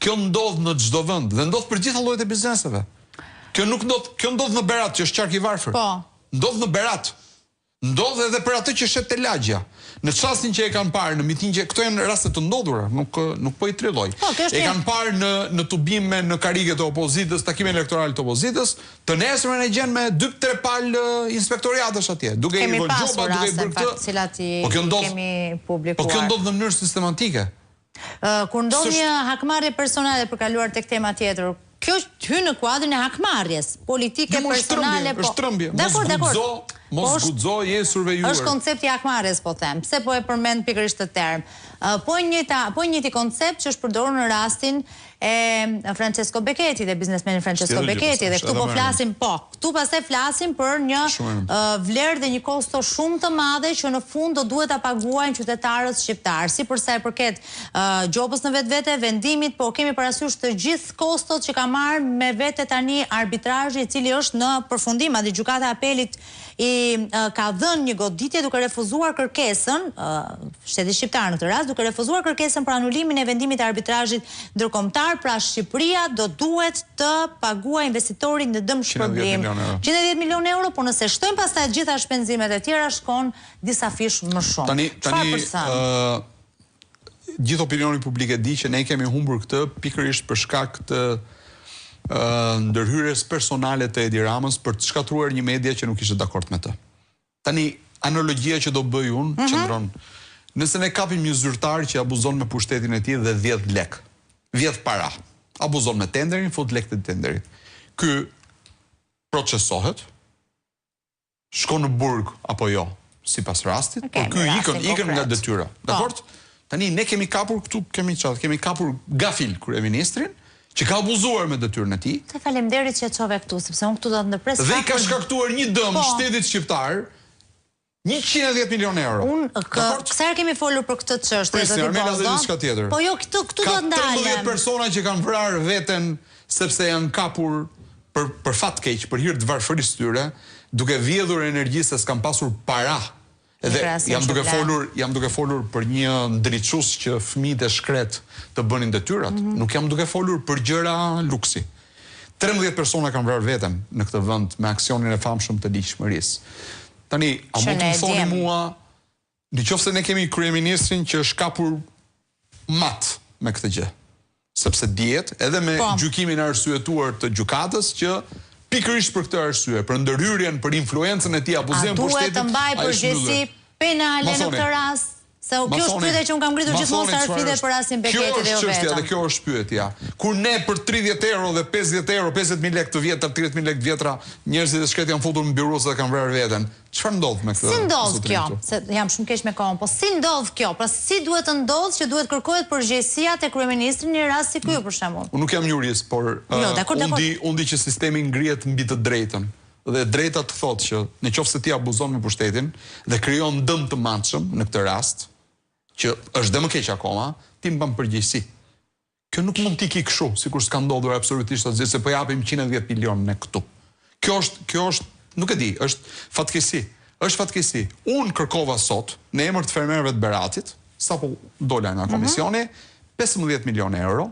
Kjo ndodh në çdo vend dhe ndodh për gjitha llojet e bizneseve. Kjo ndodh në Berat, që është qark i varfër. Po. Ndodh në Berat. Ndodh edhe për atë që shet te lagja. Në çastin që e kanë parë në mitingje, këto janë raste të ndodhura, nuk po i trilloj. E kanë parë në tubime në karrige të opozitës, takime elektorale të opozitës, të nesërmen e gjen me 2-3 palë inspektoriatësh atje, duke i vënë gjoba, duke i bërë këtë. Po kjo ndodh në mënyrë sistematike. Kur ndodh një hakmarrje personale për kaluar tek tema tjetër, kjo hyn në kuadrin e hakmarrjes politike personale, po. Është trembje. Mos guxo, je survejuar. Është koncepti i hakmarrjes, po them. Pse po e përmend pikërisht të term? Po njëjti koncept që është përdorur në rastin e Francesco Becchetti dhe biznesmenit Francesco Becchetti dhe këtu po flasim, këtu pastaj flasim për një vlerë dhe një kosto shumë të madhe që në fund do duhet ta paguajnë qytetarët shqiptar. Si për sa i përket gjobës në vetvete, vendimit, po kemi parasysh të gjithë kostot që ka marrë me vete tani arbitrazhi, i cili është në përfundim, madje gjykata e apelit ka dhënë një goditje duke refuzuar kërkesën, shteti shqiptar në këtë rast, duke refuzuar kërkesën për anulimin e vendimit të arbitrazhit ndërkombëtar, pra Shqipëria do duhet të paguajë investitorit në dëm shpërblim 110 milionë euro, por nëse shtojmë pastaj të gjitha shpenzimet e tjera, shkon disa fish më shumë. Tani gjithë opinioni publik e di që ne kemi humbur këtë pikërisht për shkak të ndërhyrjes personale të Edi Ramës për të shkatruar një media që nuk ishte dakord me të. Tani, analogjia që do bëj unë, qëndron, nëse ne kapim një zyrtar që abuzon me pushtetin e tij dhe 10 lek, 10 para, abuzon me tenderin, fut lek të tenderit. Ky procesohet, shkon në burg apo jo, sipas rastit, por ky ikën nga detyra. Dakord? Tani ne kemi kapur këtu, kemi kapur gafil kryeministrin, që ka abuzuar me detyrën e tij. Të faleminderit që e çove këtu, sepse unë këtu do të ndërpres. Dhe i ka shkaktuar një dëm shtetit shqiptar 110 milionë euro. Kësa herë kemi folur për këtë çështje, Armela dhe diçka tjetër. Po jo, këtu do ndalem. Ka 13 persona që kanë vrarë veten sepse janë kapur për fat keq, për hir të varfërisë tyre, duke vjedhur energji se s'kan pasur para. Edhe jam duke folur për një ndriçues që fëmijët e shkret të bënin detyrat. Nuk jam duke folur për gjëra luksi. 13 persona kanë vrarë veten në këtë vend me aksionin e famshëm të ligjshmërisë. Tani, a mund të më thoni mua, nëse ne kemi kryeministrin që është kapur mat me këtë gjë, sepse dihet edhe me gjykimin e arsyetuar të gjykatës që pikërisht për këtë arsye, për ndërhyrjen, për influencën e tij, abuzim për shtetin. A duhet të mbaj përgjegjësi penale në këtë rast? Se kjo është pyetja që unë kam ngritur gjithmonë sa rrëfide për rastin Becchetti dhe jo vetëm. Kjo është çështja dhe kjo është pyetja. Kur ne për 30 euro dhe 50 euro, 50.000 lekë të vjetra, 30.000 lekë të vjetra, njerëzit e shkret janë futur në birose dhe kanë vrarë veten. Çfarë ndodh me këtë? Si ndodh kjo? Se jam shumë keq me kohën, po si ndodh kjo? Pra si duhet të ndodh që duhet kërkohet përgjegjësia te kryeministri në një rast si ky për shembull? Unë nuk jam jurist, por unë di që sistemi ngrihet mbi të drejtën. Dhe drejta të thotë që nëse ti abuzon me pushtetin dhe krijon dëm të madhshëm në këtë rast, që është dhe më keq akoma, ti mban përgjegjësi. Kjo nuk mund t'i ki kështu, sikur s'ka ndodhur absolutisht atë, se po japim 110 milionë ne këtu. Kjo është, nuk e di, është fatkeqësi. Është fatkeqësi. Unë kërkova sot në emër të fermerëve të Beratit, sapo dola nga komisioni, 15 milionë euro